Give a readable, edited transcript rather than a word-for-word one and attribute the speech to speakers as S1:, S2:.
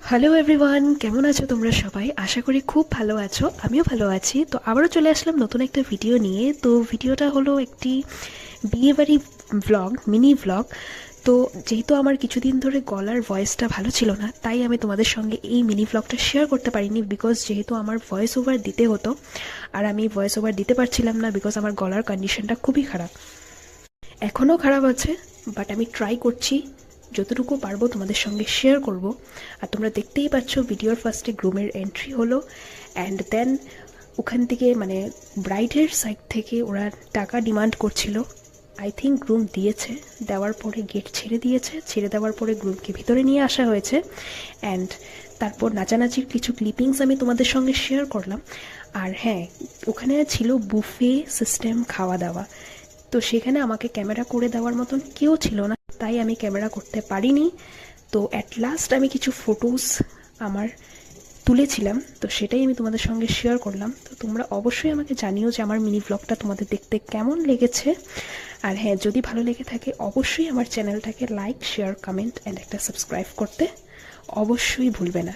S1: Hello everyone, কেমন আছো তোমরা সবাই? আশা করি খুব ভালো আছো। আমিও ভালো আছি। তো আবারও চলে আসলাম নতুন একটা ভিডিও নিয়ে। তো ভিডিওটা হলো একটি বিয়েবাড়ি ভ্লগ, মিনি ভ্লগ। তো যেহেতু আমার কিছুদিন ধরে গলার ভয়েসটা ভালো ছিল না, তাই আমি তোমাদের সঙ্গে এই মিনি ভ্লগটা শেয়ার করতে পারিনি, বিকজ যেহেতু আমার ভয়েস ওভার দিতে হতো আর আমি ভয়েস ওভার দিতে পারছিলাম না, বিকজ আমার গলার কন্ডিশনটা খুবই খারাপ। এখনও খারাপ আছে, বাট আমি ট্রাই করছি যতটুকু পারবো তোমাদের সঙ্গে শেয়ার করব। আর তোমরা দেখতেই পাচ্ছ ভিডিওর ফার্স্টে গ্রুমের এন্ট্রি হলো, অ্যান্ড দেন ওখান থেকে মানে ব্রাইডের সাইড থেকে ওরা টাকা ডিমান্ড করছিল। আই থিঙ্ক গ্রুম দিয়েছে, দেওয়ার পরে গেট ছেড়ে দিয়েছে, ছেড়ে দেওয়ার পরে গ্রুমকে ভিতরে নিয়ে আসা হয়েছে, অ্যান্ড তারপর নাচানাচির কিছু ক্লিপিংস আমি তোমাদের সঙ্গে শেয়ার করলাম। আর হ্যাঁ, ওখানে ছিল বুফে সিস্টেম খাওয়া দাওয়া। তো সেখানে আমাকে ক্যামেরা করে দেওয়ার মতন কেউ ছিল না, তাই আমি ক্যামেরা করতে পারিনি। তো অ্যাট লাস্ট আমি কিছু ফটোস আমার তুলেছিলাম, তো সেটাই আমি তোমাদের সঙ্গে শেয়ার করলাম। তো তোমরা অবশ্যই আমাকে জানিও যে আমার মিনি ব্লগটা তোমাদের দেখতে কেমন লেগেছে। আর হ্যাঁ, যদি ভালো লেগে থাকে অবশ্যই আমার চ্যানেলটাকে লাইক, শেয়ার, কমেন্ট অ্যান্ড একটা সাবস্ক্রাইব করতে অবশ্যই ভুলবে না।